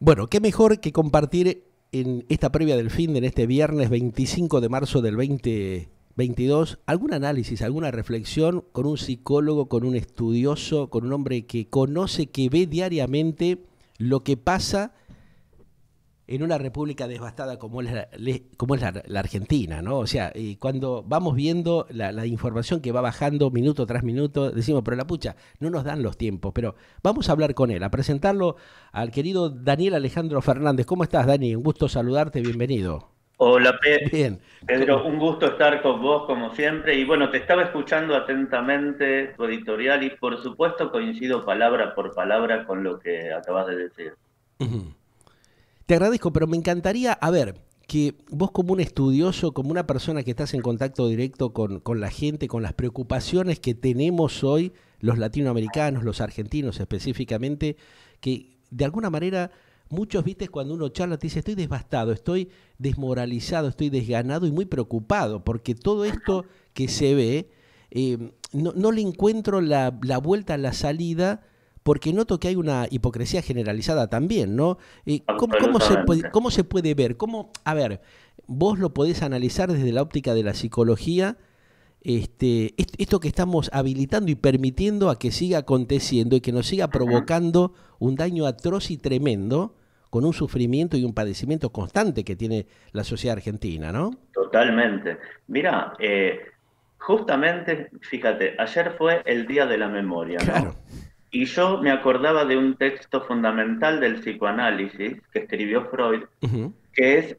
Bueno, qué mejor que compartir en esta previa del fin de en este viernes 25 de marzo del 2022 algún análisis, alguna reflexión con un psicólogo, con un estudioso, con un hombre que conoce, que ve diariamente lo que pasa en una república devastada como es la Argentina, ¿no? O sea, cuando vamos viendo la información que va bajando minuto tras minuto, decimos, pero la pucha, no nos dan los tiempos, pero vamos a hablar con él, a presentarlo al querido Daniel Alejandro Fernández. ¿Cómo estás, Dani? Un gusto saludarte, bienvenido. Hola Bien. Pedro, un gusto estar con vos como siempre y bueno, te estaba escuchando atentamente tu editorial y por supuesto coincido palabra por palabra con lo que acabas de decir. Ujú. Te agradezco, pero me encantaría, a ver, que vos como un estudioso, como una persona que estás en contacto directo con la gente, con las preocupaciones que tenemos hoy, los latinoamericanos, los argentinos específicamente, que de alguna manera muchos, viste, cuando uno charla te dice, estoy devastado, estoy desmoralizado, estoy desganado y muy preocupado, porque todo esto que se ve, no le encuentro la vuelta, la salida, porque noto que hay una hipocresía generalizada también, ¿no? Absolutamente. Cómo se puede ver? ¿Cómo, a ver, vos lo podés analizar desde la óptica de la psicología, esto que estamos habilitando y permitiendo a que siga aconteciendo y que nos siga Ujú. provocando un daño atroz y tremendo, con un sufrimiento y un padecimiento constante que tiene la sociedad argentina, ¿no? Totalmente. Mira, justamente, fíjate, ayer fue el Día de la Memoria, Claro. ¿no? Y yo me acordaba de un texto fundamental del psicoanálisis que escribió Freud, Ujú. que es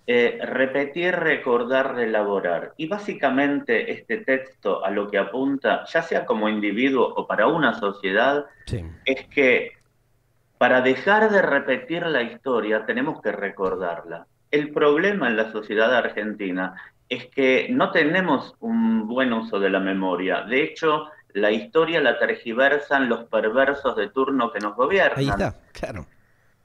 repetir, recordar, relaborar. Y básicamente este texto a lo que apunta, ya sea como individuo o para una sociedad, Sí. es que para dejar de repetir la historia tenemos que recordarla. El problema en la sociedad argentina es que no tenemos un buen uso de la memoria. De hecho, la historia la tergiversan los perversos de turno que nos Ahí gobiernan. está, claro.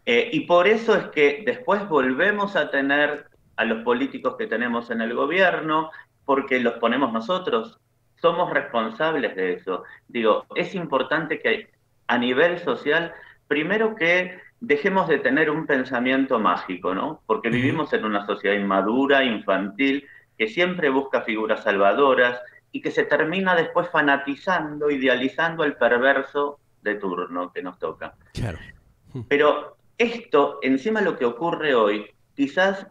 Y por eso es que después volvemos a tener a los políticos que tenemos en el gobierno, porque los ponemos nosotros. Somos responsables de eso. Digo, es importante que a nivel social, primero que dejemos de tener un pensamiento mágico, ¿no? Porque Ujú. vivimos en una sociedad inmadura, infantil, que siempre busca figuras salvadoras y que se termina después fanatizando, idealizando al perverso de turno que nos toca. Claro. Pero esto, encima lo que ocurre hoy, quizás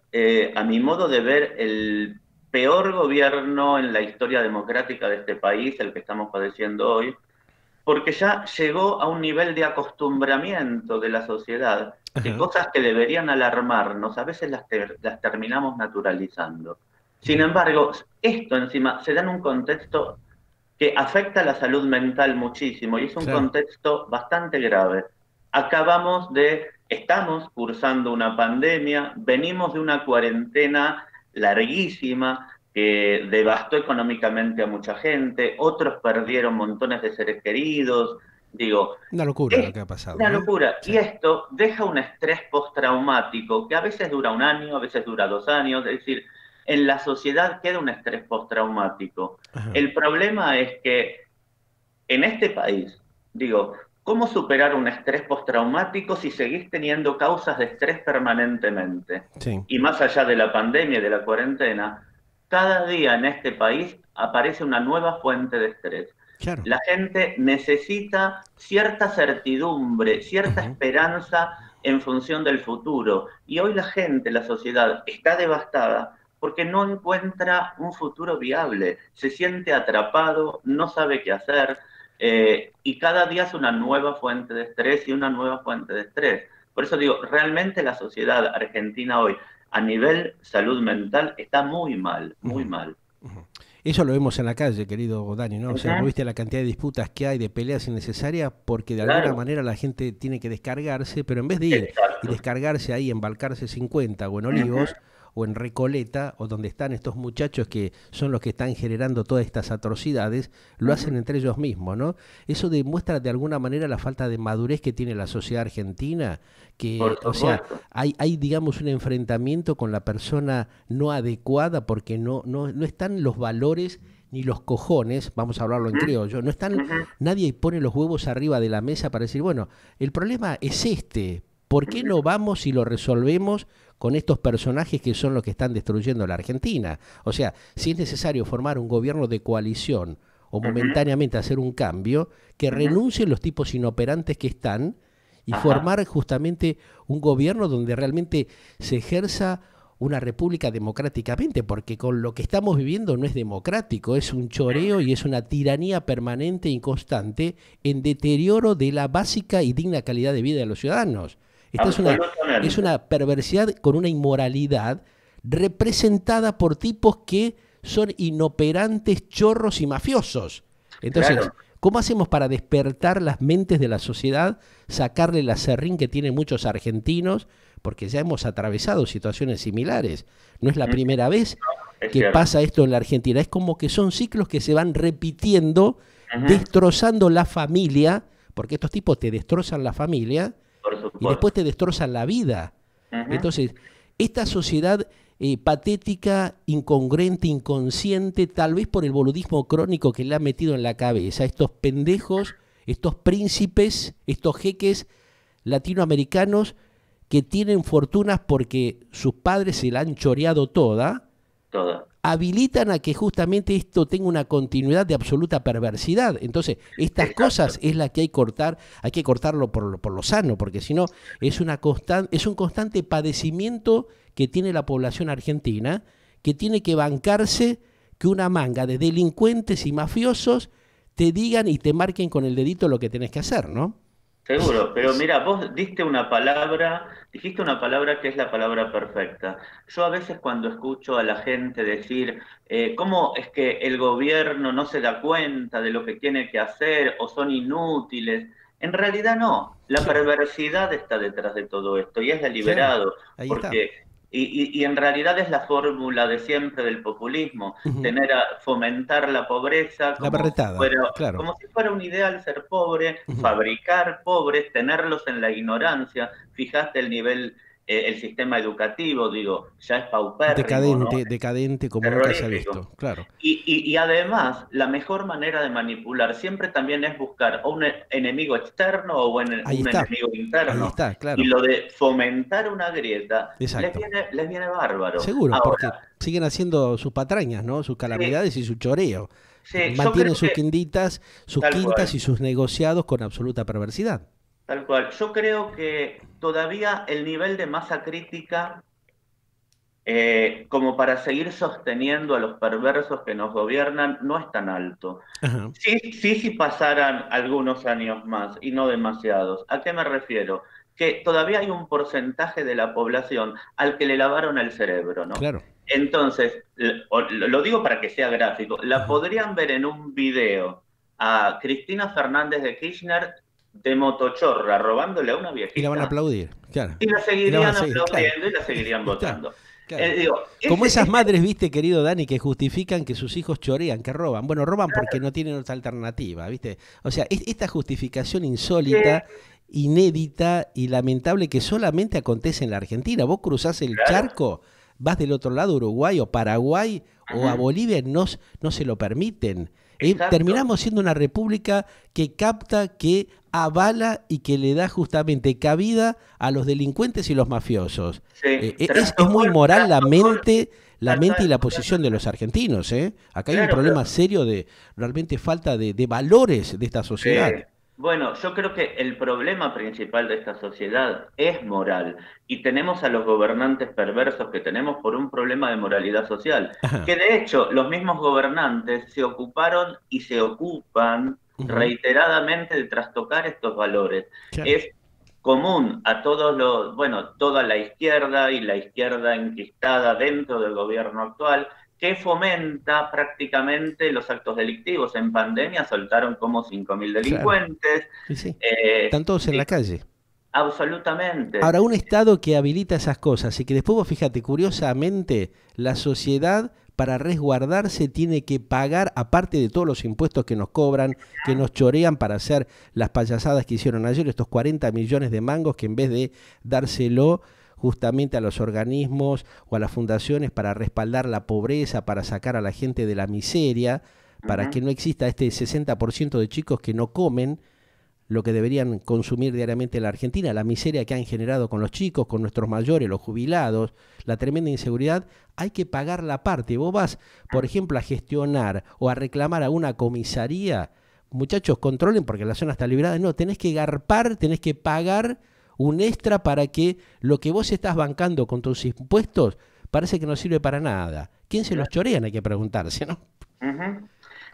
a mi modo de ver, el peor gobierno en la historia democrática de este país, el que estamos padeciendo hoy, porque ya llegó a un nivel de acostumbramiento de la sociedad, que Ajá. cosas que deberían alarmarnos, a veces las terminamos naturalizando. Sin Ujú. embargo, esto encima se da en un contexto que afecta a la salud mental muchísimo y es un Claro. contexto bastante grave. Estamos cursando una pandemia, venimos de una cuarentena larguísima que devastó económicamente a mucha gente, otros perdieron montones de seres queridos, digo, Una locura lo es que ha pasado, una ¿no? locura. Sí. Y esto deja un estrés postraumático que a veces dura un año, a veces dura 2 años, es decir, en la sociedad queda un estrés postraumático. Ajá. El problema es que en este país, digo, ¿cómo superar un estrés postraumático si seguís teniendo causas de estrés permanentemente? Sí. Y más allá de la pandemia y de la cuarentena, cada día en este país aparece una nueva fuente de estrés. Claro. La gente necesita cierta certidumbre, cierta Ujú. esperanza en función del futuro. Y hoy la gente, la sociedad, está devastada porque no encuentra un futuro viable, se siente atrapado, no sabe qué hacer, y cada día es una nueva fuente de estrés y una nueva fuente de estrés. Por eso digo, realmente la sociedad argentina hoy, a nivel salud mental, está muy mal, muy Ujú. mal. Ujú. Eso lo vemos en la calle, querido Dani, ¿no? O Uh sea, vos -huh, viste la cantidad de disputas que hay, de peleas innecesarias, porque de alguna claro, manera la gente tiene que descargarse, pero en vez de ir y exacto. descargarse ahí en Balcarce 50 o en Uh -huh, Olivos o en Recoleta, o donde están estos muchachos que son los que están generando todas estas atrocidades, lo uh hacen -huh. entre ellos mismos, ¿no? Eso demuestra de alguna manera la falta de madurez que tiene la sociedad argentina, que, Por o sea, supuesto. hay, digamos, un enfrentamiento con la persona no adecuada porque no están los valores ni los cojones, vamos a hablarlo Uh en -huh, criollo, no están, uh -huh. nadie pone los huevos arriba de la mesa para decir, bueno, el problema es este, ¿Por qué no vamos y lo resolvemos con estos personajes que son los que están destruyendo la Argentina? O sea, si es necesario formar un gobierno de coalición o momentáneamente hacer un cambio, que renuncien los tipos inoperantes que están y formar justamente un gobierno donde realmente se ejerza una república democráticamente, porque con lo que estamos viviendo no es democrático, es un choreo y es una tiranía permanente y constante en deterioro de la básica y digna calidad de vida de los ciudadanos. Esta es una perversidad con una inmoralidad representada por tipos que son inoperantes, chorros y mafiosos. Entonces, claro, ¿cómo hacemos para despertar las mentes de la sociedad, sacarle la serrín que tienen muchos argentinos? Porque ya hemos atravesado situaciones similares. No es la primera vez que pasa esto en la Argentina. Es como que son ciclos que se van repitiendo, destrozando la familia, porque estos tipos te destrozan la familia y después te destrozan la vida. Entonces, esta sociedad patética, incongruente, inconsciente, tal vez por el boludismo crónico que le ha metido en la cabeza, estos pendejos, estos príncipes, estos jeques latinoamericanos que tienen fortunas porque sus padres se la han choreado toda, habilitan a que justamente esto tenga una continuidad de absoluta perversidad. Entonces, estas cosas es la que hay que cortarlo por lo sano, porque si no es un constante padecimiento que tiene la población argentina, que tiene que bancarse que una manga de delincuentes y mafiosos te digan y te marquen con el dedito lo que tenés que hacer, ¿no? Seguro, pero mira, vos dijiste una palabra que es la palabra perfecta. Yo a veces cuando escucho a la gente decir, ¿cómo es que el gobierno no se da cuenta de lo que tiene que hacer o son inútiles? En realidad no, la perversidad está detrás de todo esto y es deliberado, ahí porque está. Y en realidad es la fórmula de siempre del populismo, fomentar la pobreza La berretada, claro. como si fuera un ideal ser pobre, fabricar pobres, tenerlos en la ignorancia. Fijaste el nivel, el sistema educativo, digo, ya es paupérrimo, ¿no? Decadente como nunca se ha visto, claro. Y además, la mejor manera de manipular siempre también es buscar o un enemigo externo o un enemigo interno. Ahí está, claro. Y lo de fomentar una grieta les viene bárbaro. Seguro, ahora, porque siguen haciendo sus patrañas, ¿no? Sus calamidades y su choreo. Mantienen sus quintas y sus negociados con absoluta perversidad. Tal cual. Yo creo que todavía el nivel de masa crítica, como para seguir sosteniendo a los perversos que nos gobiernan, no es tan alto. Sí pasaran algunos años más, y no demasiados. ¿A qué me refiero? Que todavía hay un porcentaje de la población al que le lavaron el cerebro, ¿no? Claro. Entonces, lo digo para que sea gráfico, la podrían ver en un video a Cristina Fernández de Kirchner de motochorra, robándole a una viejita. Y la van a aplaudir, claro. Y la seguirían aplaudiendo y la seguirían votando. Claro. Como esas madres, viste, querido Dani, que justifican que sus hijos chorean, que roban. Bueno, roban porque no tienen otra alternativa, ¿viste? O sea, esta justificación insólita, inédita y lamentable que solamente acontece en la Argentina. Vos cruzás el charco, vas del otro lado, Uruguay o Paraguay o a Bolivia, no se lo permiten. Terminamos siendo una república que capta, que avala y que le da justamente cabida a los delincuentes y los mafiosos. Es muy moral la mente y la posición de los argentinos. Acá hay un problema serio de realmente falta de valores de esta sociedad. Bueno, yo creo que el problema principal de esta sociedad es moral y tenemos a los gobernantes perversos que tenemos por un problema de moralidad social, que de hecho los mismos gobernantes se ocuparon y se ocupan reiteradamente de trastocar estos valores. Es común a toda la izquierda y la izquierda enquistada dentro del gobierno actual, que fomenta prácticamente los actos delictivos. En pandemia soltaron como 5.000 delincuentes. Están todos en la calle. Absolutamente. Ahora, un Estado que habilita esas cosas y que después, vos fíjate, curiosamente, la sociedad para resguardarse tiene que pagar, aparte de todos los impuestos que nos cobran, que nos chorean para hacer las payasadas que hicieron ayer, estos 40 millones de mangos que en vez de dárselo justamente a los organismos o a las fundaciones para respaldar la pobreza, para sacar a la gente de la miseria, para que no exista este 60% de chicos que no comen, lo que deberían consumir diariamente en la Argentina, la miseria que han generado con los chicos, con nuestros mayores, los jubilados, la tremenda inseguridad, hay que pagar la parte. Vos vas, por ejemplo, a gestionar o a reclamar a una comisaría, muchachos, controlen porque la zona está liberada. No, tenés que garpar, tenés que pagar un extra para que lo que vos estás bancando con tus impuestos parece que no sirve para nada. ¿Quién se los chorean? Hay que preguntarse, ¿no?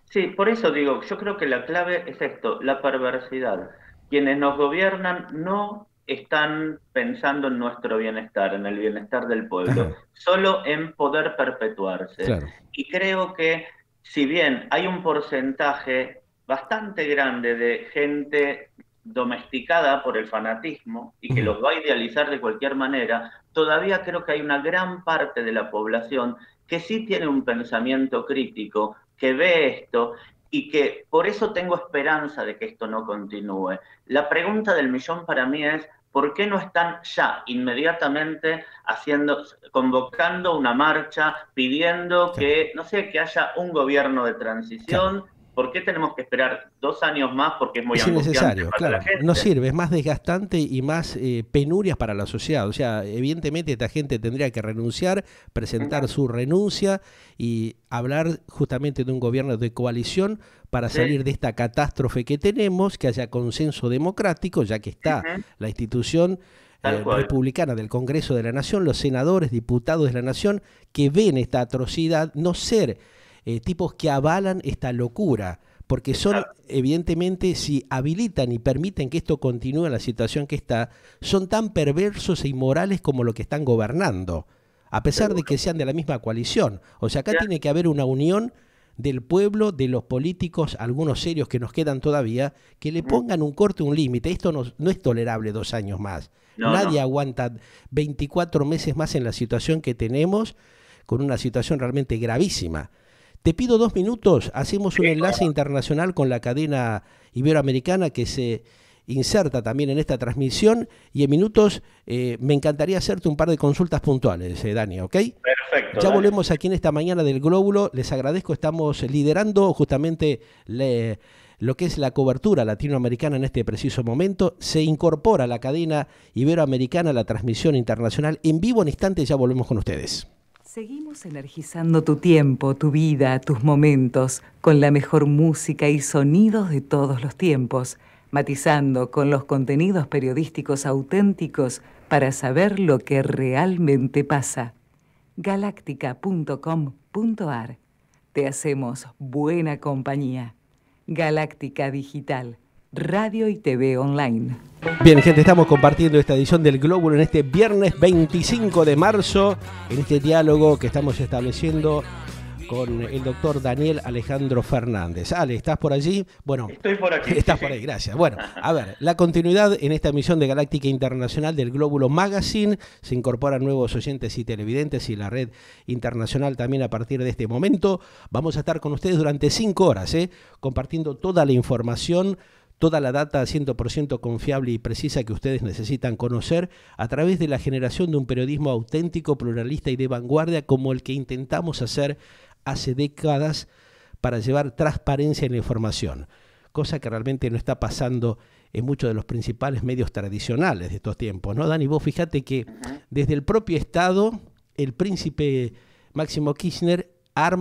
Sí, por eso digo, yo creo que la clave es esto, la perversidad. Quienes nos gobiernan no están pensando en nuestro bienestar, en el bienestar del pueblo, Ajá, solo en poder perpetuarse. claro. Y creo que si bien hay un porcentaje bastante grande de gente domesticada por el fanatismo y que Ujú. los va a idealizar de cualquier manera, todavía creo que hay una gran parte de la población que sí tiene un pensamiento crítico, que ve esto y que por eso tengo esperanza de que esto no continúe. La pregunta del millón para mí es, ¿por qué no están ya inmediatamente convocando una marcha, pidiendo Claro. que, no sé, que haya un gobierno de Claro. transición? ¿Por qué tenemos que esperar 2 años más? Porque es muy Es angustiante innecesario, para la claro, no gente. sirve, es más desgastante y más penurias para la sociedad. O sea, evidentemente esta gente tendría que renunciar, presentar Ujú. su renuncia y hablar justamente de un gobierno de coalición para Sí, salir de esta catástrofe que tenemos, que haya consenso democrático, ya que está ujú, la institución tal cual. republicana del Congreso de la Nación, los senadores, diputados de la Nación, que ven esta atrocidad, no ser tipos que avalan esta locura porque son, Exacto. evidentemente, si habilitan y permiten que esto continúe en la situación que está, son tan perversos e inmorales como lo que están gobernando, a pesar de Seguro. que sean de la misma coalición. O sea, acá Ya, tiene que haber una unión del pueblo, de los políticos, algunos serios que nos quedan todavía, que le ujú. pongan un corte, un límite. Esto no es tolerable 2 años más. No, Nadie no. aguanta 24 meses más en la situación que tenemos, con una situación realmente gravísima. Te pido 2 minutos, hacemos un Sí, enlace internacional con la cadena iberoamericana que se inserta también en esta transmisión y en minutos me encantaría hacerte un par de consultas puntuales, Dani, ¿ok? perfecto, Ya dale. volvemos aquí en esta mañana del Glóbulo, les agradezco, estamos liderando justamente lo que es la cobertura latinoamericana en este preciso momento, se incorpora la cadena iberoamericana a la transmisión internacional en vivo, en instantes ya volvemos con ustedes. Seguimos energizando tu tiempo, tu vida, tus momentos, con la mejor música y sonidos de todos los tiempos, matizando con los contenidos periodísticos auténticos para saber lo que realmente pasa. Galáctica.com.ar. Te hacemos buena compañía. Galáctica Digital, radio y TV online. Bien, gente, estamos compartiendo esta edición del Glóbulo en este viernes 25 de marzo, en este diálogo que estamos estableciendo con el doctor Daniel Alejandro Fernández. Ale, ¿estás por allí? Bueno, Estoy por aquí, estás sí, por ahí, sí. gracias. Bueno, a ver, la continuidad en esta emisión de Galáctica Internacional del Glóbulo Magazine. Se incorporan nuevos oyentes y televidentes y la red internacional también a partir de este momento. Vamos a estar con ustedes durante 5 horas, compartiendo toda la información, toda la data 100% confiable y precisa que ustedes necesitan conocer a través de la generación de un periodismo auténtico, pluralista y de vanguardia como el que intentamos hacer hace décadas para llevar transparencia en la información, cosa que realmente no está pasando en muchos de los principales medios tradicionales de estos tiempos, ¿no, Dani? Vos fíjate que Ujú. desde el propio Estado, el príncipe Máximo Kirchner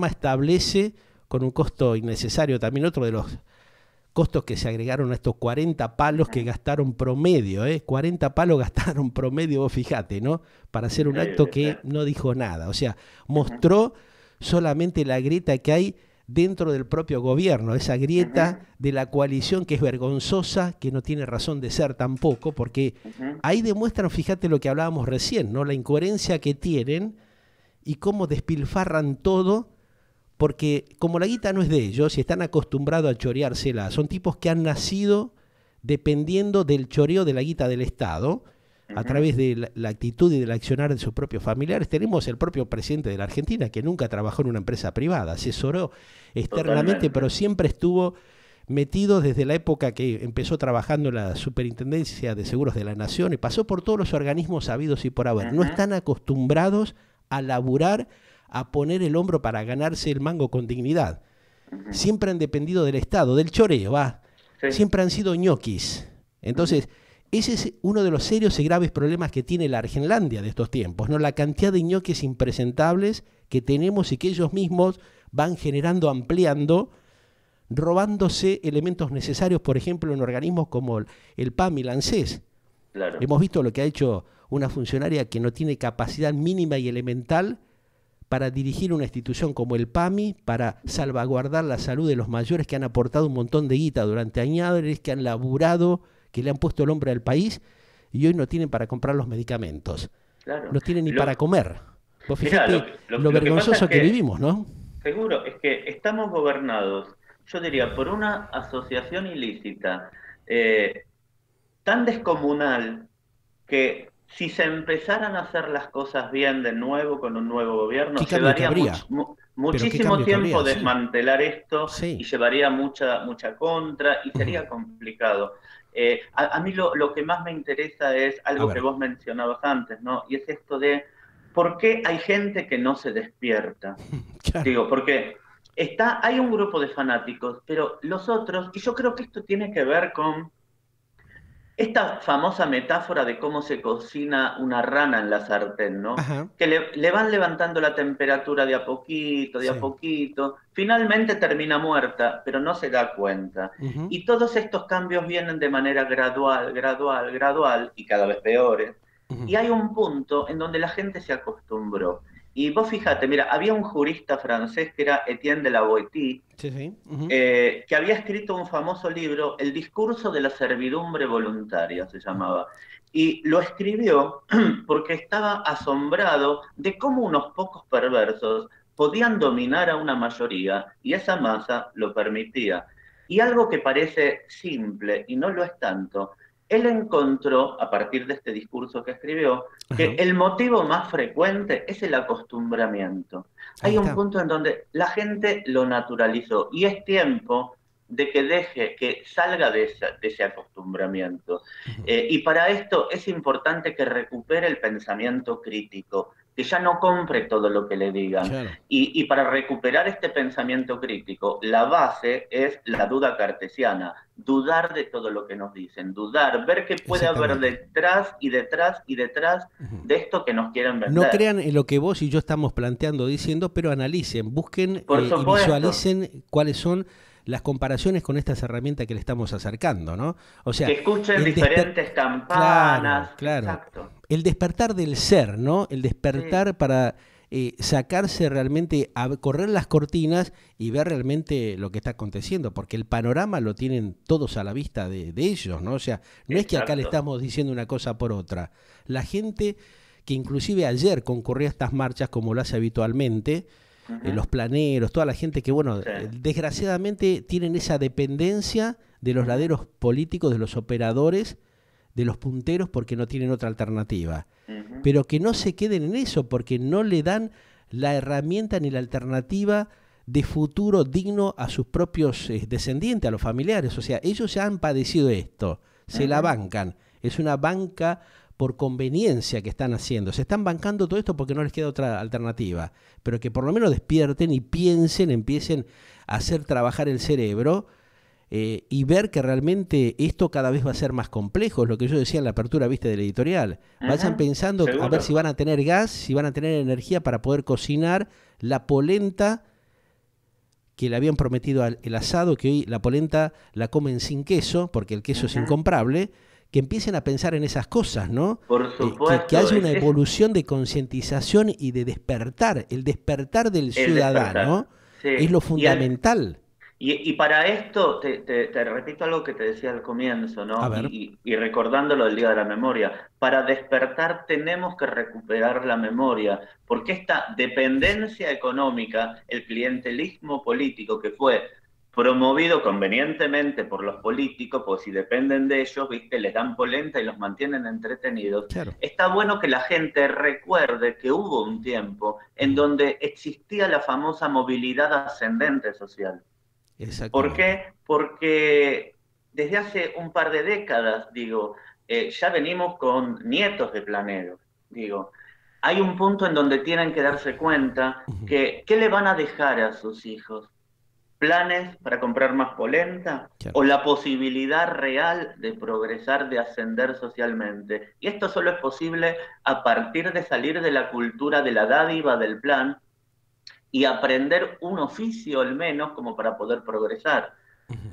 establece, con un costo innecesario, también otro de los costos que se agregaron a estos 40 palos que gastaron promedio, 40 palos gastaron promedio, vos fíjate, ¿no? Para hacer un acto Increíble, que sí. no dijo nada, o sea, Ujú, mostró solamente la grieta que hay dentro del propio gobierno, esa grieta ujú, de la coalición que es vergonzosa, que no tiene razón de ser tampoco, porque ujú. ahí demuestran, fíjate lo que hablábamos recién, ¿no? La incoherencia que tienen y cómo despilfarran todo, porque como la guita no es de ellos y están acostumbrados a choreársela, son tipos que han nacido dependiendo del choreo de la guita del Estado, a Ujú. través de la actitud y del accionar de sus propios familiares. Tenemos el propio presidente de la Argentina, que nunca trabajó en una empresa privada, asesoró externamente, Totalmente. pero siempre estuvo metido desde la época que empezó trabajando en la Superintendencia de Seguros de la Nación y pasó por todos los organismos habidos y por haber. No Ujú, están acostumbrados a laburar, a poner el hombro para ganarse el mango con dignidad. ujú. Siempre han dependido del Estado, del choreo, va. sí. siempre han sido ñoquis. Entonces, ese es uno de los serios y graves problemas que tiene la Argenlandia de estos tiempos, ¿no? La cantidad de ñoquis impresentables que tenemos y que ellos mismos van generando, ampliando, robándose elementos necesarios, por ejemplo, en organismos como el PAM y el ANSES. Claro. Hemos visto lo que ha hecho una funcionaria que no tiene capacidad mínima y elemental para dirigir una institución como el PAMI, para salvaguardar la salud de los mayores que han aportado un montón de guita durante años, que han laburado, que le han puesto el hombro al país y hoy no tienen para comprar los medicamentos. Claro. No tienen ni para comer. Vos Mirá, fíjate lo lo que vergonzoso pasa es que vivimos, ¿no? seguro, es que estamos gobernados, yo diría, por una asociación ilícita tan descomunal que si se empezaran a hacer las cosas bien de nuevo con un nuevo gobierno, ¿Qué cambio que llevaría habría? muchísimo tiempo Sí. desmantelar esto Sí. y llevaría mucha contra y sería complicado. A mí lo que más me interesa es algo que vos mencionabas antes, ¿no? Y es esto de por qué hay gente que no se despierta. Claro. Digo, porque hay un grupo de fanáticos, pero los otros, y yo creo que esto tiene que ver con esta famosa metáfora de cómo se cocina una rana en la sartén, ¿no? Ajá. Que le van levantando la temperatura de a Sí. poquito, finalmente termina muerta, pero no se da cuenta. Ujú. Y todos estos cambios vienen de manera gradual, y cada vez peores. Ujú. Y hay un punto en donde la gente se acostumbró. Y vos fíjate, mira, había un jurista francés que era Etienne de la Boétie, Sí, sí. Ujú. que había escrito un famoso libro, El discurso de la servidumbre voluntaria, se llamaba. Y lo escribió porque estaba asombrado de cómo unos pocos perversos podían dominar a una mayoría y esa masa lo permitía. Y algo que parece simple y no lo es tanto, él encontró, a partir de este discurso que escribió, que Ajá. el motivo más frecuente es el acostumbramiento. Ahí Hay un está. punto en donde la gente lo naturalizó y es tiempo de que deje, que salga de ese acostumbramiento. Ujú. Y para esto es importante que recupere el pensamiento crítico, que ya no compre todo lo que le digan. Claro. Y para recuperar este pensamiento crítico, la base es la duda cartesiana, dudar de todo lo que nos dicen, dudar, ver qué puede haber Exactamente. detrás y detrás y detrás Ujú. de esto que nos quieren vender. No crean en lo que vos y yo estamos planteando, diciendo, pero analicen, busquen Por y supuesto. visualicen cuáles son las comparaciones con estas herramientas que le estamos acercando, ¿no? O sea, Que escuchen el diferentes campanas. claro. Exacto. El despertar del ser, ¿no? El Sí, despertar para sacarse realmente, a correr las cortinas y ver realmente lo que está aconteciendo, porque el panorama lo tienen todos a la vista de ellos, ¿no? O sea, no es que acá le exacto. estamos diciendo una cosa por otra. La gente que inclusive ayer concurrió a estas marchas como lo hace habitualmente, los planeros, toda la gente que, bueno, Sí. desgraciadamente tienen esa dependencia de los laderos políticos, de los operadores, de los punteros, porque no tienen otra alternativa. Ujú. Pero que no se queden en eso, porque no le dan la herramienta ni la alternativa de futuro digno a sus propios descendientes, a los familiares. O sea, ellos ya han padecido esto, se la bancan. Es una banca por conveniencia que están haciendo. Se están bancando todo esto porque no les queda otra alternativa. Pero que por lo menos despierten y piensen, empiecen a hacer trabajar el cerebro y ver que realmente esto cada vez va a ser más complejo. Es lo que yo decía en la apertura, viste, del editorial. Vayan pensando a ver si van a tener gas, si van a tener energía para poder cocinar la polenta que le habían prometido el asado, que hoy la polenta la comen sin queso, porque el queso es incomprable. Que empiecen a pensar en esas cosas, ¿no? Por supuesto. Que haya una evolución de concientización y de despertar. El despertar del ciudadano es lo fundamental. Y para esto, te repito algo que te decía al comienzo, ¿no? A ver. Y recordándolo el Día de la Memoria. Para despertar tenemos que recuperar la memoria, porque esta dependencia económica, el clientelismo político que fue promovido convenientemente por los políticos, pues si dependen de ellos, ¿viste? Les dan polenta y los mantienen entretenidos. Claro. Está bueno que la gente recuerde que hubo un tiempo en donde existía la famosa movilidad ascendente social. ¿Por qué? Porque desde hace un par de décadas, digo, ya venimos con nietos de planeros, digo. Hay un punto en donde tienen que darse cuenta que ¿qué le van a dejar a sus hijos? planes para comprar más polenta, Claro. o la posibilidad real de progresar, de ascender socialmente. Y esto solo es posible a partir de salir de la cultura de la dádiva del plan y aprender un oficio al menos como para poder progresar. Ujú.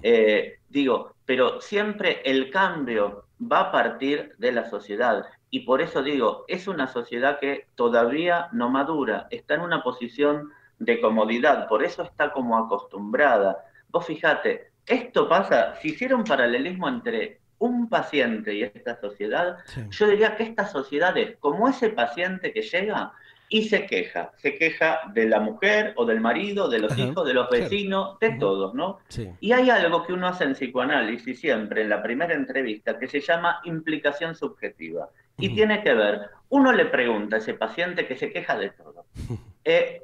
Digo, pero siempre el cambio va a partir de la sociedad. Y por eso digo, es una sociedad que todavía no madura, está en una posición de comodidad, por eso está como acostumbrada. Vos fijate, esto pasa, si hiciera un paralelismo entre un paciente y esta sociedad, Sí. yo diría que esta sociedad es como ese paciente que llega y se queja de la mujer o del marido, de los Ajá, hijos, de los claro. vecinos, de Ujú. todos, ¿no? Sí. Y hay algo que uno hace en psicoanálisis siempre, en la primera entrevista, que se llama implicación subjetiva. Y Ujú. tiene que ver, uno le pregunta a ese paciente que se queja de todo,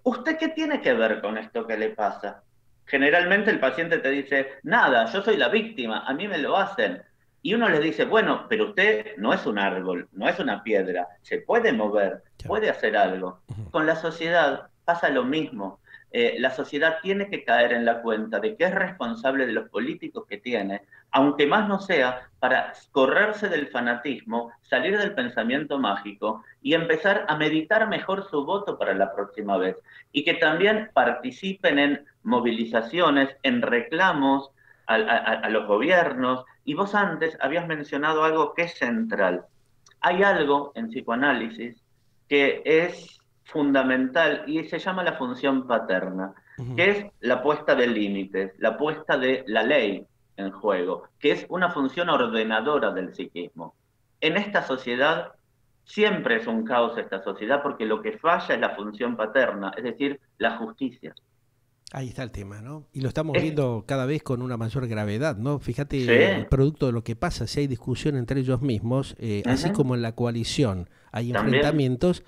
¿usted qué tiene que ver con esto que le pasa? Generalmente el paciente te dice, nada, yo soy la víctima, a mí me lo hacen. Y uno le dice, bueno, pero usted no es un árbol, no es una piedra, se puede mover, Claro. puede hacer algo. Ujú. Con la sociedad pasa lo mismo. La sociedad tiene que caer en la cuenta de que es responsable de los políticos que tiene, aunque más no sea, para correrse del fanatismo, salir del pensamiento mágico y empezar a meditar mejor su voto para la próxima vez. Y que también participen en movilizaciones, en reclamos a los gobiernos. Y vos antes habías mencionado algo que es central. Hay algo en psicoanálisis que es fundamental y se llama la función paterna, Ujú. que es la puesta de límites, la puesta de la ley en juego, que es una función ordenadora del psiquismo. En esta sociedad siempre es un caos esta sociedad porque lo que falla es la función paterna, es decir, la justicia. Ahí está el tema, ¿no? Y lo estamos Es, viendo cada vez con una mayor gravedad, ¿no? sí, Fíjate el producto de lo que pasa, si hay discusión entre ellos mismos, así uh-huh, como en la coalición hay también, enfrentamientos,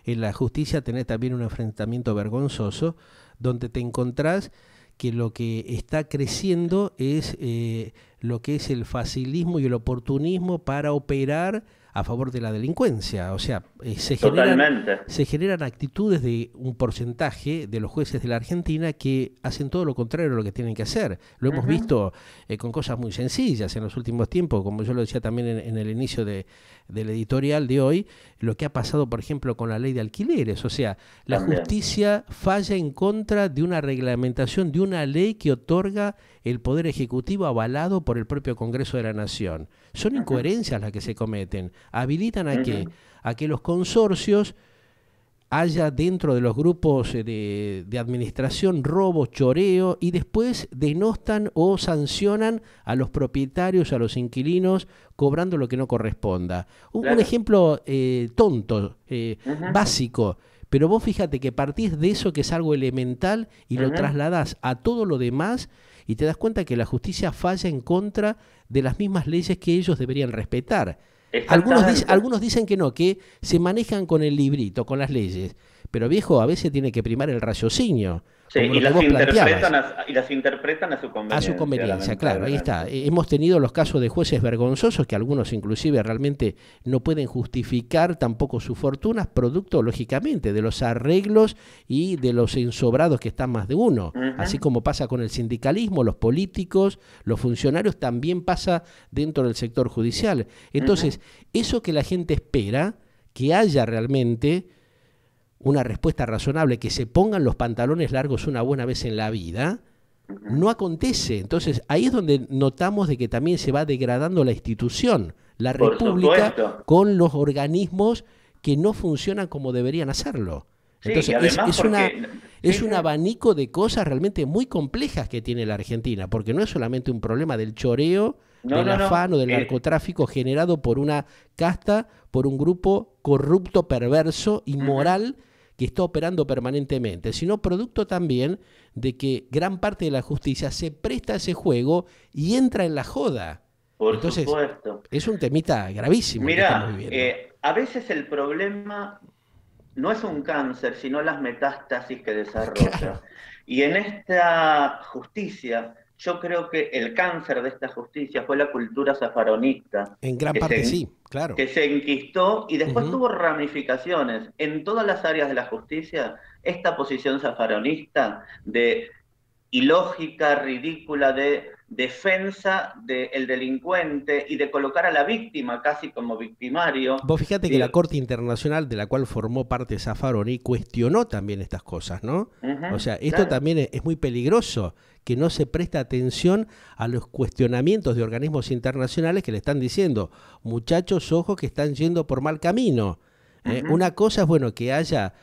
en la justicia tenés también un enfrentamiento vergonzoso, donde te encontrás que lo que está creciendo es lo que es el facilismo y el oportunismo para operar a favor de la delincuencia. O sea, totalmente. se generan actitudes de un porcentaje de los jueces de la Argentina que hacen todo lo contrario a lo que tienen que hacer. Lo hemos Uh-huh, visto con cosas muy sencillas en los últimos tiempos, como yo lo decía también en el inicio del editorial de hoy, lo que ha pasado, por ejemplo, con la ley de alquileres. O sea, la también. justicia falla en contra de una reglamentación, de una ley que otorga el Poder Ejecutivo avalado por el propio Congreso de la Nación. Son Uh-huh, incoherencias las que se cometen. ¿Habilitan a qué? uh-huh. A que los consorcios haya dentro de los grupos de administración robo, choreo y después denostan o sancionan a los propietarios, a los inquilinos, cobrando lo que no corresponda. Un Claro. ejemplo tonto, Uh-huh, básico, pero vos fíjate que partís de eso que es algo elemental y lo uh-huh. trasladás a todo lo demás y te das cuenta que la justicia falla en contra de las mismas leyes que ellos deberían respetar. Exactamente. Algunos dicen que no, que se manejan con el librito, con las leyes. Pero viejo, a veces tiene que primar el raciocinio, Sí, como lo que vos planteabas. y las interpretan a su A su conveniencia, conveniencia, claro, ahí está. lamentablemente. Hemos tenido los casos de jueces vergonzosos que algunos inclusive realmente no pueden justificar tampoco sus fortunas, producto, lógicamente, de los arreglos y de los ensobrados que están más de uno. Así Ujú, como pasa con el sindicalismo, los políticos, los funcionarios, también pasa dentro del sector judicial. ujú, Entonces, eso que la gente espera, que haya realmente una respuesta razonable, que se pongan los pantalones largos una buena vez en la vida, ujú. no acontece. Entonces, ahí es donde notamos de que también se va degradando la institución, la Por república, supuesto. con los organismos que no funcionan como deberían hacerlo. Sí, y Entonces, además sí, es sí. un abanico de cosas realmente muy complejas que tiene la Argentina, porque no es solamente un problema del choreo, No, del no, afán no. o del narcotráfico generado por una casta, por un grupo corrupto, perverso, Ujú. inmoral, que está operando permanentemente, sino producto también de que gran parte de la justicia se presta a ese juego y entra en la joda. Por Entonces, supuesto. es un temita gravísimo el que estamos Mira, viviendo. a veces el problema no es un cáncer, sino las metástasis que desarrolla. Claro, Y en esta justicia, yo creo que el cáncer de esta justicia fue la cultura zafaronista, en gran que parte se, sí, claro. que se enquistó y después Ujú. tuvo ramificaciones en todas las áreas de la justicia, esta posición zafaronista de ilógica, ridícula de defensa del delincuente y de colocar a la víctima casi como victimario. Vos fíjate que la Corte Internacional, de la cual formó parte Zaffaroni, cuestionó también estas cosas, ¿no? O sea, esto también es muy peligroso, que no se presta atención a los cuestionamientos de organismos internacionales que le están diciendo, muchachos, ojo que están yendo por mal camino. Una cosa es, bueno, que haya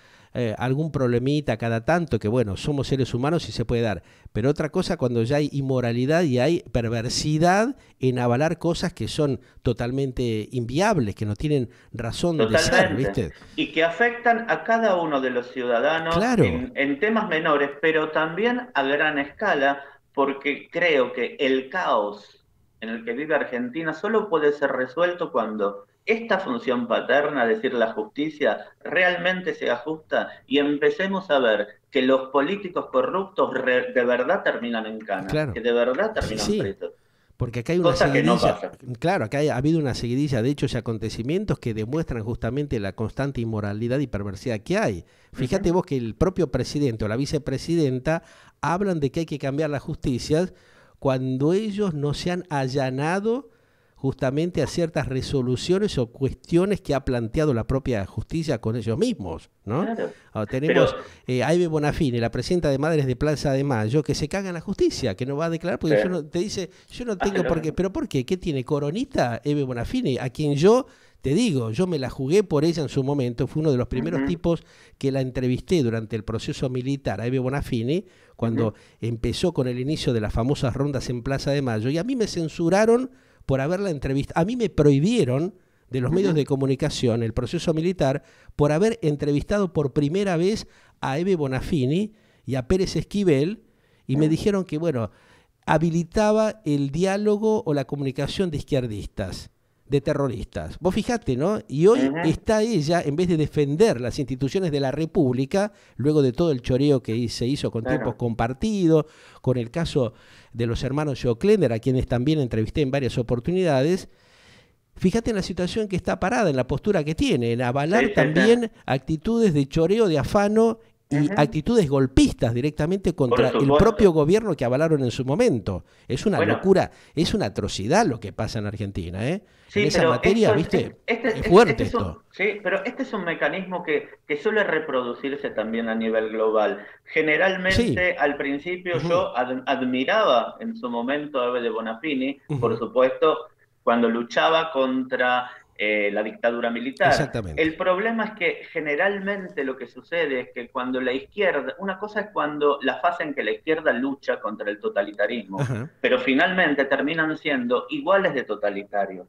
algún problemita cada tanto, que bueno, somos seres humanos y se puede dar, pero otra cosa cuando ya hay inmoralidad y hay perversidad en avalar cosas que son totalmente inviables, que no tienen razón de ser, ¿viste? Y que afectan a cada uno de los ciudadanos, claro, en temas menores, pero también a gran escala, porque creo que el caos en el que vive Argentina solo puede ser resuelto cuando esta función paterna, es decir, la justicia, realmente se ajusta y empecemos a ver que los políticos corruptos de verdad terminan en cana, claro, que de verdad terminan presos. Porque acá hay una cosa seguidilla, que no pasa. Claro, acá ha habido una seguidilla de hechos y acontecimientos que demuestran justamente la constante inmoralidad y perversidad que hay. Fíjate vos que el propio presidente o la vicepresidenta hablan de que hay que cambiar la justicia cuando ellos no se han allanado justamente a ciertas resoluciones o cuestiones que ha planteado la propia justicia con ellos mismos, ¿no? Claro. Tenemos a Eve Bonafini, la presidenta de Madres de Plaza de Mayo, que se caga en la justicia, que no va a declarar, porque te dice, yo no tengo por qué, pero ¿por qué? ¿Qué tiene coronita Eve Bonafini? A quien yo, te digo, yo me la jugué por ella en su momento, fue uno de los primeros tipos que la entrevisté durante el proceso militar a Eve Bonafini, cuando empezó con el inicio de las famosas rondas en Plaza de Mayo, y a mí me censuraron por haberla entrevistado. A mí me prohibieron de los medios de comunicación, el proceso militar, por haber entrevistado por primera vez a Eve Bonafini y a Pérez Esquivel, y me dijeron que, bueno, habilitaba el diálogo o la comunicación de izquierdistas, de terroristas. Vos fijate, ¿no? Y hoy está ella, en vez de defender las instituciones de la República, luego de todo el choreo que se hizo con tiempos compartidos, con el caso de los hermanos Joclender, a quienes también entrevisté en varias oportunidades, fíjate en la situación que está parada, en la postura que tiene, en avalar también actitudes de choreo, de afano y actitudes golpistas directamente contra el propio gobierno que avalaron en su momento. Es una locura, es una atrocidad lo que pasa en Argentina, ¿eh? Sí, en esa materia, ¿viste? Es fuerte esto. Sí, pero este es un mecanismo que suele reproducirse también a nivel global. Generalmente, al principio yo admiraba en su momento a Eve de Bonafini, por supuesto, cuando luchaba contra la dictadura militar. Exactamente. El problema es que generalmente lo que sucede es que cuando la izquierda, una cosa es cuando la fase en que la izquierda lucha contra el totalitarismo, pero finalmente terminan siendo iguales de totalitarios.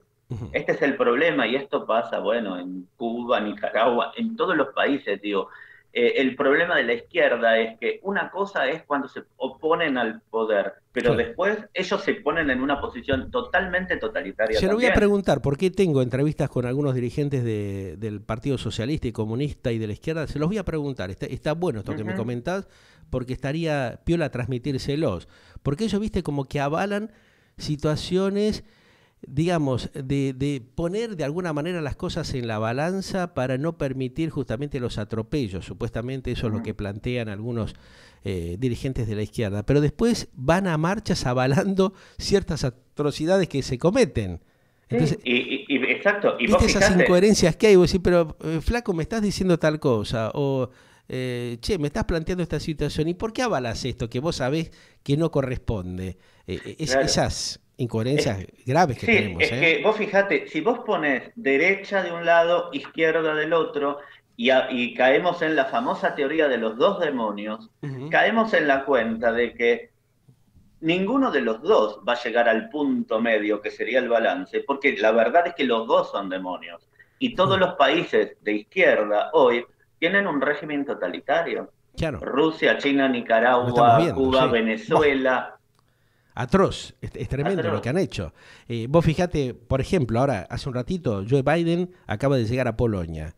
Este es el problema y esto pasa, bueno, en Cuba, Nicaragua, en todos los países, digo. El problema de la izquierda es que una cosa es cuando se oponen al poder, pero después ellos se ponen en una posición totalmente totalitaria. Se lo voy a preguntar, porque tengo entrevistas con algunos dirigentes del Partido Socialista y Comunista y de la izquierda, se los voy a preguntar, está bueno esto que me comentás, porque estaría piola transmitírselos, porque ellos, viste, como que avalan situaciones, digamos, de poner de alguna manera las cosas en la balanza para no permitir justamente los atropellos. Supuestamente eso es lo que plantean algunos dirigentes de la izquierda. Pero después van a marchas avalando ciertas atrocidades que se cometen. Entonces, exacto. Y ¿viste esas incoherencias que hay? Vos decís, pero flaco, me estás diciendo tal cosa, o che, me estás planteando esta situación, ¿y por qué avalas esto que vos sabés que no corresponde? Esas incoherencias graves que tenemos. Es que vos fijate, si vos pones derecha de un lado, izquierda del otro, y caemos en la famosa teoría de los dos demonios, caemos en la cuenta de que ninguno de los dos va a llegar al punto medio, que sería el balance, porque la verdad es que los dos son demonios. Y todos los países de izquierda hoy tienen un régimen totalitario. Claro. Rusia, China, Nicaragua, Cuba, Venezuela. Atroz, es tremendo lo que han hecho. Vos fijate, por ejemplo, ahora, hace un ratito, Joe Biden acaba de llegar a Polonia.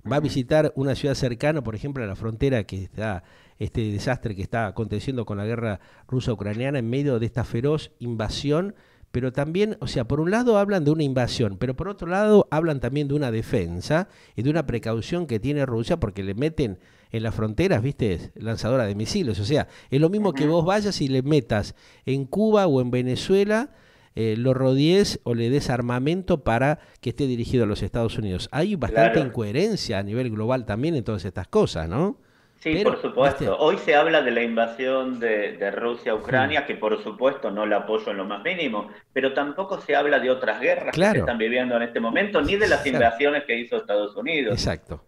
Va a visitar una ciudad cercana, por ejemplo, a la frontera que está, este desastre que está aconteciendo con la guerra rusa-ucraniana en medio de esta feroz invasión, pero también, o sea, por un lado hablan de una invasión, pero por otro lado hablan también de una defensa y de una precaución que tiene Rusia porque le meten en las fronteras, viste, lanzadora de misiles. O sea, es lo mismo que vos vayas y le metas en Cuba o en Venezuela, lo rodees o le des armamento para que esté dirigido a los Estados Unidos. Hay bastante incoherencia a nivel global también en todas estas cosas, ¿no? Sí, Pero, por supuesto. ¿viste? Hoy se habla de la invasión de Rusia a Ucrania, que por supuesto no la apoyo en lo más mínimo, pero tampoco se habla de otras guerras que se Claro, están viviendo en este momento, ni de las claro, invasiones que hizo Estados Unidos. exacto.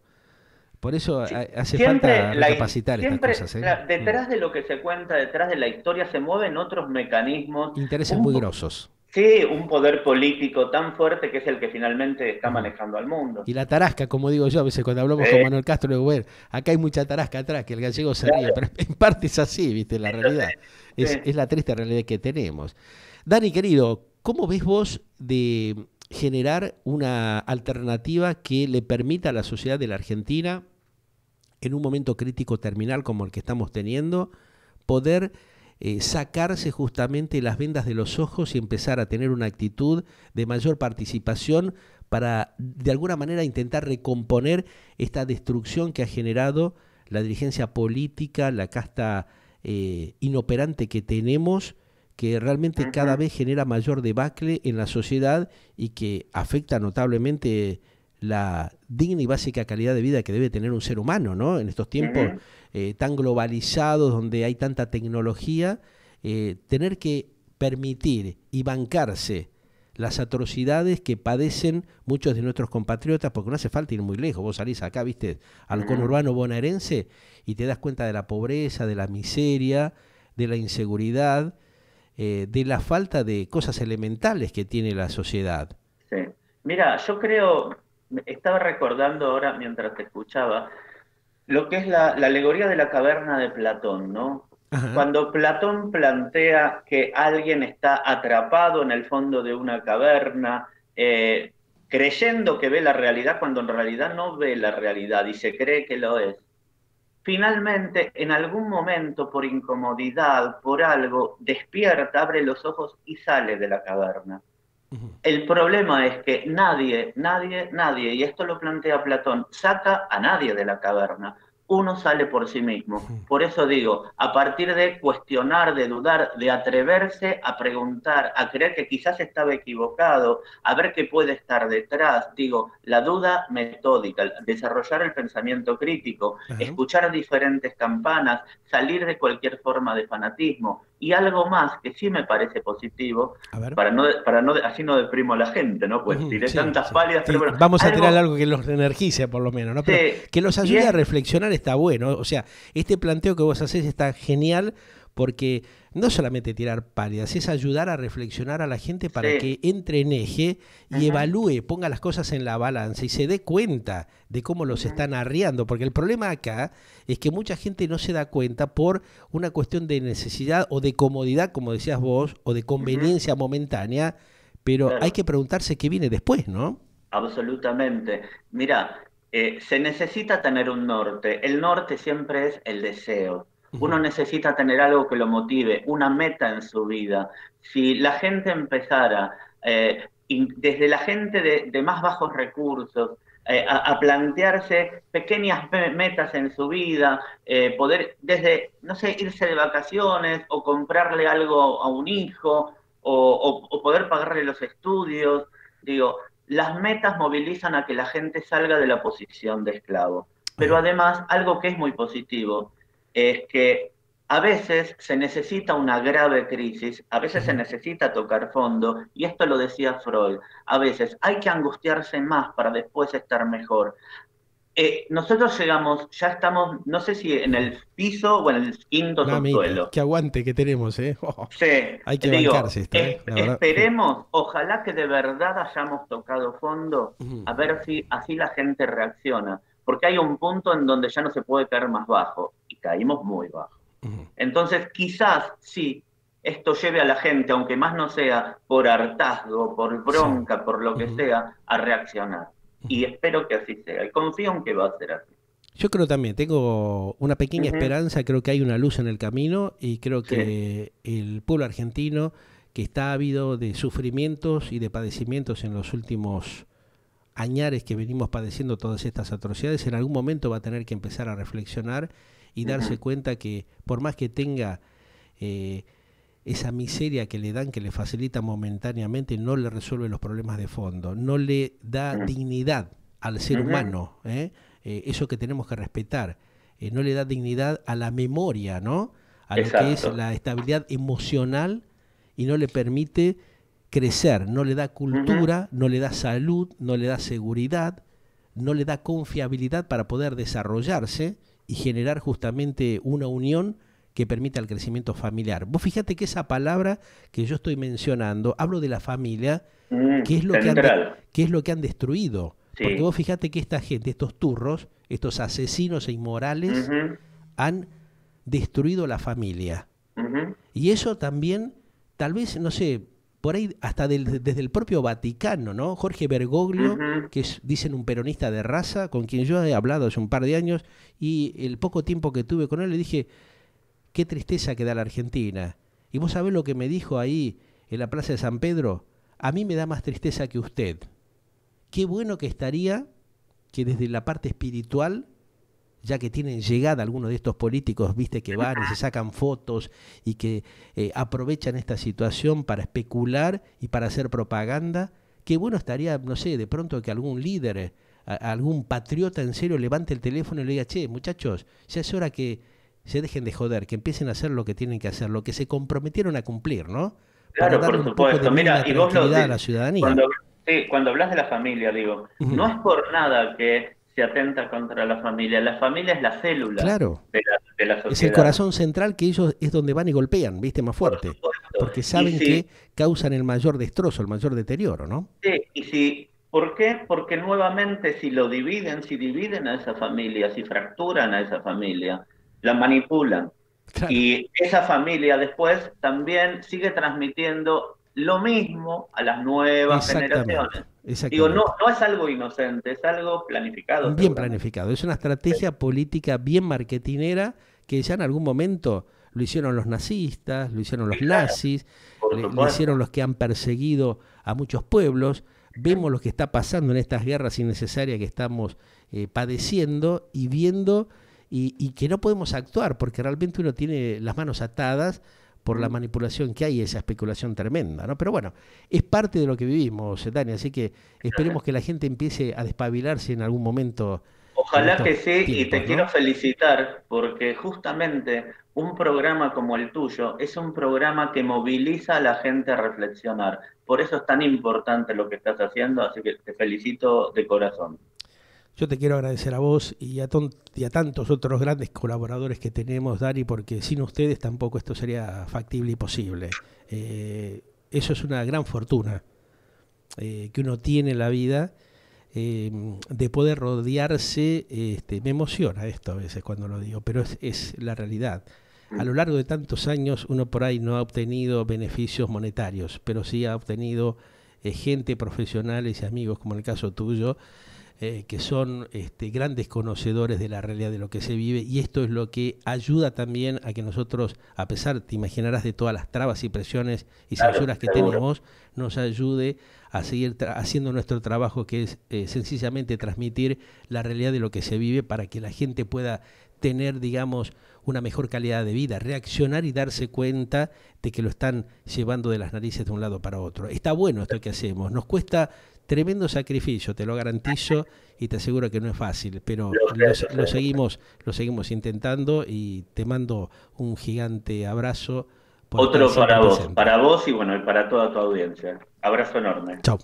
Por eso hace Siempre, falta recapacitar estas siempre cosas, ¿eh? detrás de lo que se cuenta, detrás de la historia, se mueven otros mecanismos, Intereses un, muy grosos. sí, un poder político tan fuerte que es el que finalmente está manejando al mundo. Y la tarasca, como digo yo, a veces cuando hablamos con Manuel Castro, le digo, bueno, acá hay mucha tarasca atrás, que el gallego se ríe, pero en parte es así, ¿viste? La realidad. Es la triste realidad que tenemos. Dani, querido, ¿cómo ves vos de generar una alternativa que le permita a la sociedad de la Argentina, en un momento crítico terminal como el que estamos teniendo, poder sacarse justamente las vendas de los ojos y empezar a tener una actitud de mayor participación para de alguna manera intentar recomponer esta destrucción que ha generado la dirigencia política, la casta inoperante que tenemos, que realmente cada vez genera mayor debacle en la sociedad y que afecta notablemente la digna y básica calidad de vida que debe tener un ser humano, ¿no? En estos tiempos tan globalizados, donde hay tanta tecnología, tener que permitir y bancarse las atrocidades que padecen muchos de nuestros compatriotas, porque no hace falta ir muy lejos. Vos salís acá, viste, al conurbano bonaerense y te das cuenta de la pobreza, de la miseria, de la inseguridad, de la falta de cosas elementales que tiene la sociedad. Sí. Mira, yo creo, estaba recordando ahora mientras te escuchaba, lo que es la alegoría de la caverna de Platón, ¿no? Ajá. Cuando Platón plantea que alguien está atrapado en el fondo de una caverna, creyendo que ve la realidad cuando en realidad no ve la realidad y se cree que lo es. Finalmente, en algún momento, por incomodidad, por algo, despierta, abre los ojos y sale de la caverna. El problema es que nadie, y esto lo plantea Platón, saca a nadie de la caverna. Uno sale por sí mismo. Por eso digo, a partir de cuestionar, de dudar, de atreverse a preguntar, a creer que quizás estaba equivocado, a ver qué puede estar detrás, digo, la duda metódica, desarrollar el pensamiento crítico, escuchar diferentes campanas, salir de cualquier forma de fanatismo. Y algo más que sí me parece positivo, para no, así no deprimo a la gente, ¿no? Pues tiré tantas pálidas, pero bueno. Vamos a tirar algo que los energice por lo menos, ¿no? Pero que los ayude a reflexionar está bueno. O sea, este planteo que vos hacés está genial porque no solamente tirar pálidas, es ayudar a reflexionar a la gente para que entre en eje y evalúe, ponga las cosas en la balanza y se dé cuenta de cómo los están arriando, porque el problema acá es que mucha gente no se da cuenta por una cuestión de necesidad o de comodidad, como decías vos, o de conveniencia momentánea, pero hay que preguntarse qué viene después, ¿no? Absolutamente. Mira, se necesita tener un norte. El norte siempre es el deseo. Uno necesita tener algo que lo motive, una meta en su vida. Si la gente empezara, desde la gente de más bajos recursos, a plantearse pequeñas metas en su vida, poder desde, no sé, irse de vacaciones o comprarle algo a un hijo o poder pagarle los estudios, digo, las metas movilizan a que la gente salga de la posición de esclavo. Pero además, algo que es muy positivo, es que a veces se necesita una grave crisis, a veces se necesita tocar fondo, y esto lo decía Freud, a veces hay que angustiarse más para después estar mejor. Nosotros llegamos, ya estamos, no sé si en el piso o en el quinto subsuelo. Qué aguante que tenemos, ¿eh? Sí, Hay que digo, bancarse esto, esperemos, ojalá que de verdad hayamos tocado fondo, a ver si así la gente reacciona. Porque hay un punto en donde ya no se puede caer más bajo, y caímos muy bajo. Entonces, quizás sí, esto lleve a la gente, aunque más no sea por hartazgo, por bronca, por lo que sea, a reaccionar. Y espero que así sea, y confío en que va a ser así. Yo creo también, tengo una pequeña esperanza, creo que hay una luz en el camino, y creo que el pueblo argentino, que está ávido de sufrimientos y de padecimientos en los últimos añares que venimos padeciendo todas estas atrocidades, en algún momento va a tener que empezar a reflexionar y darse cuenta que por más que tenga esa miseria que le dan, que le facilita momentáneamente, no le resuelve los problemas de fondo, no le da dignidad al ser humano, eso que tenemos que respetar, no le da dignidad a la memoria, ¿no? A lo que es la estabilidad emocional, y no le permite crecer, no le da cultura, no le da salud, no le da seguridad, no le da confiabilidad para poder desarrollarse y generar justamente una unión que permita el crecimiento familiar. Vos fíjate que esa palabra que yo estoy mencionando, hablo de la familia, que es lo que han destruido. Sí. Porque vos fíjate que esta gente, estos turros, estos asesinos e inmorales, han destruido la familia. Y eso también, tal vez, no sé, por ahí hasta desde el propio Vaticano, ¿no? Jorge Bergoglio, que es, dicen, un peronista de raza, con quien yo he hablado hace un par de años, y el poco tiempo que tuve con él le dije, qué tristeza que da la Argentina. Y vos sabés lo que me dijo ahí en la Plaza de San Pedro, a mí me da más tristeza que usted. Qué bueno que estaría que desde la parte espiritual, ya que tienen llegada algunos de estos políticos, viste, que van y se sacan fotos y que aprovechan esta situación para especular y para hacer propaganda, qué bueno estaría, no sé, de pronto que algún líder, algún patriota en serio levante el teléfono y le diga, che, muchachos, ya es hora que se dejen de joder, que empiecen a hacer lo que tienen que hacer, lo que se comprometieron a cumplir, ¿no? Claro, por supuesto. Mira, y vos tranquilidad a la ciudañía. Cuando hablas de la familia, digo, no es por nada que se atenta contra la familia es la célula de la sociedad. Es el corazón central, que ellos es donde van y golpean, ¿viste? Más fuerte. Porque saben que causan el mayor destrozo, el mayor deterioro, ¿no? Sí, ¿por qué? Porque nuevamente si dividen a esa familia, si fracturan a esa familia, la manipulan. Claro. Y esa familia después también sigue transmitiendo lo mismo a las nuevas generaciones. Digo, no es algo inocente, es algo planificado. Bien planificado, es una estrategia política bien marketinera que ya en algún momento lo hicieron los nazistas, lo hicieron los nazis, lo hicieron los que han perseguido a muchos pueblos. Vemos lo que está pasando en estas guerras innecesarias que estamos padeciendo y viendo, y que no podemos actuar porque realmente uno tiene las manos atadas por la manipulación que hay, esa especulación tremenda, ¿no? Pero bueno, es parte de lo que vivimos, Dani, así que esperemos que la gente empiece a despabilarse en algún momento. Ojalá que sí, y te quiero felicitar, porque justamente un programa como el tuyo es un programa que moviliza a la gente a reflexionar. Por eso es tan importante lo que estás haciendo, así que te felicito de corazón. Yo te quiero agradecer a vos y a tantos otros grandes colaboradores que tenemos, Dani, porque sin ustedes tampoco esto sería factible y posible. Eso es una gran fortuna que uno tiene en la vida, de poder rodearse. Me emociona esto a veces cuando lo digo, pero es la realidad. A lo largo de tantos años uno por ahí no ha obtenido beneficios monetarios, pero sí ha obtenido gente, profesionales y amigos, como en el caso tuyo, que son grandes conocedores de la realidad de lo que se vive, y esto es lo que ayuda también a que nosotros, a pesar, te imaginarás, de todas las trabas y presiones y censuras que tenemos, nos ayude a seguir haciendo nuestro trabajo, que es sencillamente transmitir la realidad de lo que se vive para que la gente pueda tener, digamos, una mejor calidad de vida, reaccionar y darse cuenta de que lo están llevando de las narices de un lado para otro. Está bueno esto que hacemos, nos cuesta tremendo sacrificio, te lo garantizo, y te aseguro que no es fácil, pero lo seguimos intentando, y te mando un gigante abrazo. Otro para vos y bueno, y para toda tu audiencia. Abrazo enorme. Chao.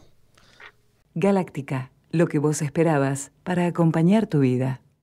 Galáctica, lo que vos esperabas para acompañar tu vida.